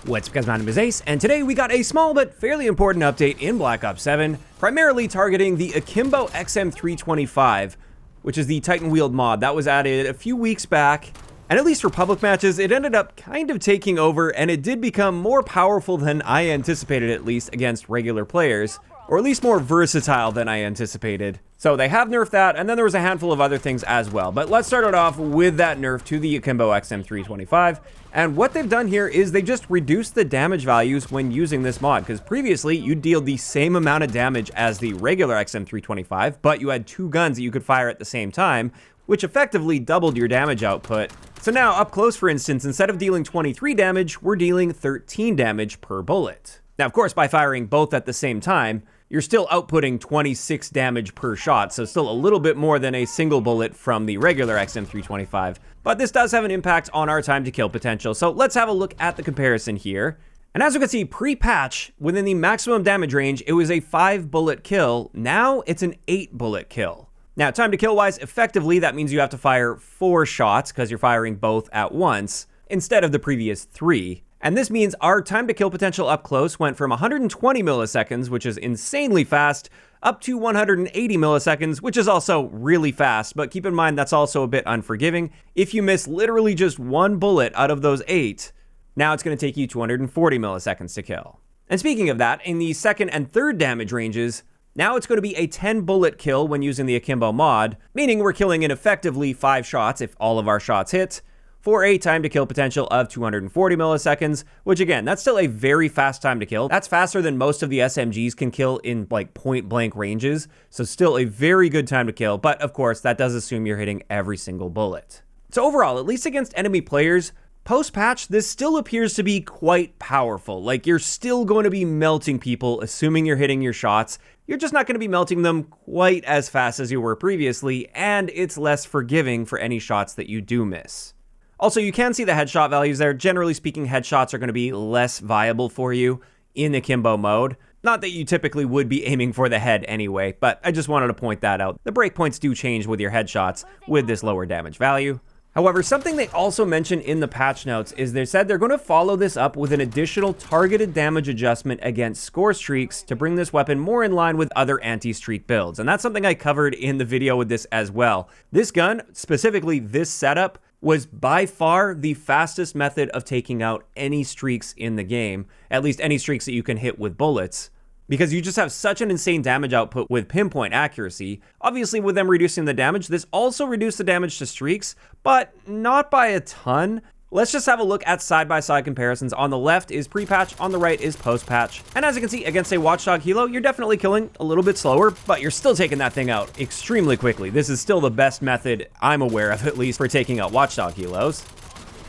What's up guys, my name is Ace, and today we got a small but fairly important update in Black Ops 7, primarily targeting the Akimbo XM325, which is the Titan Wield mod that was added a few weeks back, and at least for public matches, it ended up kind of taking over, and it did become more powerful than I anticipated, at least against regular players, or at least more versatile than I anticipated. So they have nerfed that, and then there was a handful of other things as well. But let's start it off with that nerf to the Akimbo XM325. And what they've done here is they just reduced the damage values when using this mod, because previously you dealt the same amount of damage as the regular XM325, but you had two guns that you could fire at the same time, which effectively doubled your damage output. So now up close, for instance, instead of dealing 23 damage, we're dealing 13 damage per bullet. Now, of course, by firing both at the same time, you're still outputting 26 damage per shot, so still a little bit more than a single bullet from the regular XM325. But this does have an impact on our time to kill potential, so let's have a look at the comparison here. And as you can see, pre-patch, within the maximum damage range, it was a 5-bullet kill. Now it's an 8-bullet kill. Now, time to kill wise, effectively, that means you have to fire 4 shots because you're firing both at once instead of the previous 3. And this means our time to kill potential up close went from 120 milliseconds, which is insanely fast, up to 180 milliseconds, which is also really fast. But keep in mind, that's also a bit unforgiving. If you miss literally just 1 bullet out of those 8, now it's going to take you 240 milliseconds to kill. And speaking of that, in the second and third damage ranges, now it's going to be a 10-bullet kill when using the Akimbo mod, meaning we're killing in effectively 5 shots if all of our shots hit, for a time to kill potential of 240 milliseconds, which again, that's still a very fast time to kill. That's faster than most of the SMGs can kill in like point blank ranges, so still a very good time to kill, but of course that does assume you're hitting every single bullet. So overall, at least against enemy players, post-patch, this still appears to be quite powerful. Like, you're still going to be melting people, assuming you're hitting your shots. You're just not going to be melting them quite as fast as you were previously, and it's less forgiving for any shots that you do miss. Also, you can see the headshot values there. Generally speaking, headshots are going to be less viable for you in Akimbo mode. Not that you typically would be aiming for the head anyway, but I just wanted to point that out. The breakpoints do change with your headshots with this lower damage value. However, something they also mentioned in the patch notes is they said they're going to follow this up with an additional targeted damage adjustment against score streaks to bring this weapon more in line with other anti-streak builds. And that's something I covered in the video with this as well. This gun, specifically this setup, was by far the fastest method of taking out any streaks in the game, at least any streaks that you can hit with bullets, because you just have such an insane damage output with pinpoint accuracy. Obviously, with them reducing the damage, this also reduced the damage to streaks, but not by a ton. Let's just have a look at side-by-side comparisons. On the left is pre-patch, on the right is post-patch. And as you can see, against a Watchdog Helo, you're definitely killing a little bit slower, but you're still taking that thing out extremely quickly. This is still the best method I'm aware of, at least, for taking out Watchdog Helos.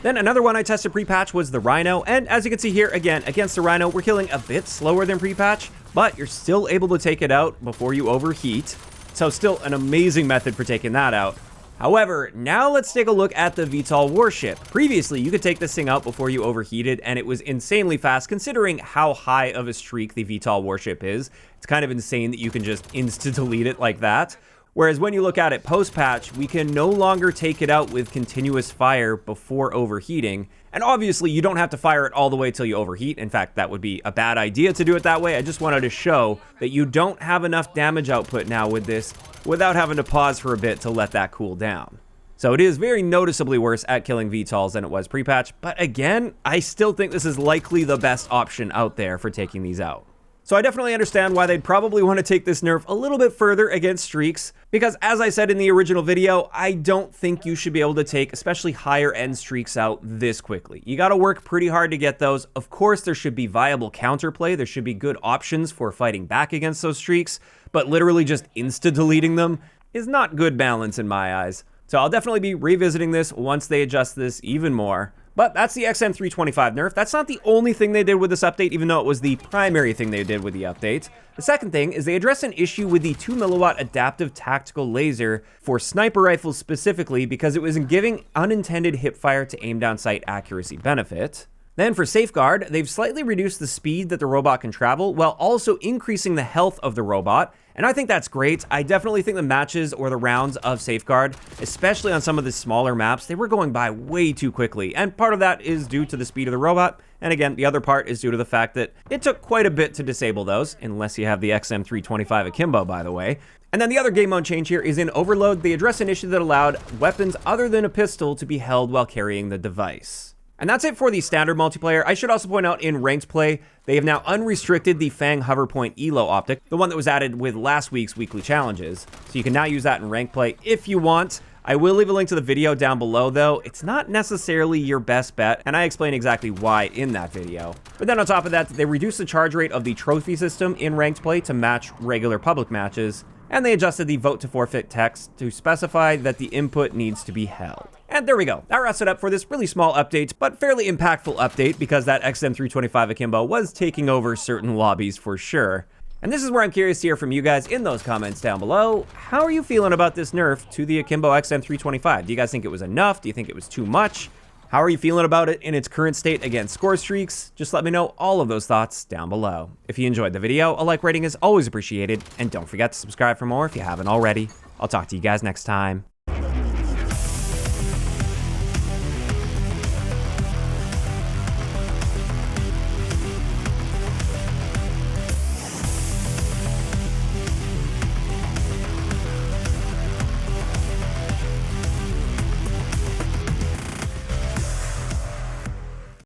Then another one I tested pre-patch was the Rhino, and as you can see here, again, against the Rhino, we're killing a bit slower than pre-patch, but you're still able to take it out before you overheat. So still an amazing method for taking that out. However, now let's take a look at the VTOL warship. Previously, you could take this thing out before you overheated, and it was insanely fast considering how high of a streak the VTOL warship is. It's kind of insane that you can just insta-delete it like that. Whereas when you look at it post-patch, we can no longer take it out with continuous fire before overheating. And obviously, you don't have to fire it all the way till you overheat. In fact, that would be a bad idea to do it that way. I just wanted to show that you don't have enough damage output now with this without having to pause for a bit to let that cool down. So it is very noticeably worse at killing VTOLs than it was pre-patch. But again, I still think this is likely the best option out there for taking these out. So I definitely understand why they'd probably want to take this nerf a little bit further against streaks, because as I said in the original video, I don't think you should be able to take especially higher end streaks out this quickly. You got to work pretty hard to get those. Of course, there should be viable counterplay. There should be good options for fighting back against those streaks, but literally just insta-deleting them is not good balance in my eyes. So I'll definitely be revisiting this once they adjust this even more. But that's the XM325 nerf. That's not the only thing they did with this update, even though it was the primary thing they did with the update. The second thing is they address an issue with the 2 milliwatt adaptive tactical laser for sniper rifles specifically, because it was giving unintended hipfire to aim down sight accuracy benefit. Then for Safeguard, they've slightly reduced the speed that the robot can travel while also increasing the health of the robot, And I think that's great. I definitely think the matches or the rounds of Safeguard, especially on some of the smaller maps, they were going by way too quickly. And part of that is due to the speed of the robot. And again, the other part is due to the fact that it took quite a bit to disable those, unless you have the XM325 Akimbo, by the way. And then the other game mode change here is in Overload. They address an issue that allowed weapons other than a pistol to be held while carrying the device. And that's it for the standard multiplayer. I should also point out in ranked play, they have now unrestricted the Fang Hover Point Elo optic, the one that was added with last week's weekly challenges. So you can now use that in ranked play if you want. I will leave a link to the video down below though. It's not necessarily your best bet, and I explain exactly why in that video. But then on top of that, they reduced the charge rate of the trophy system in ranked play to match regular public matches, and they adjusted the vote to forfeit text to specify that the input needs to be held. And there we go. That wraps it up for this really small update, but fairly impactful update because that XM325 Akimbo was taking over certain lobbies for sure. And this is where I'm curious to hear from you guys in those comments down below. How are you feeling about this nerf to the Akimbo XM325? Do you guys think it was enough? Do you think it was too much? How are you feeling about it in its current state against score streaks? Just let me know all of those thoughts down below. If you enjoyed the video, a like rating is always appreciated, and don't forget to subscribe for more if you haven't already. I'll talk to you guys next time.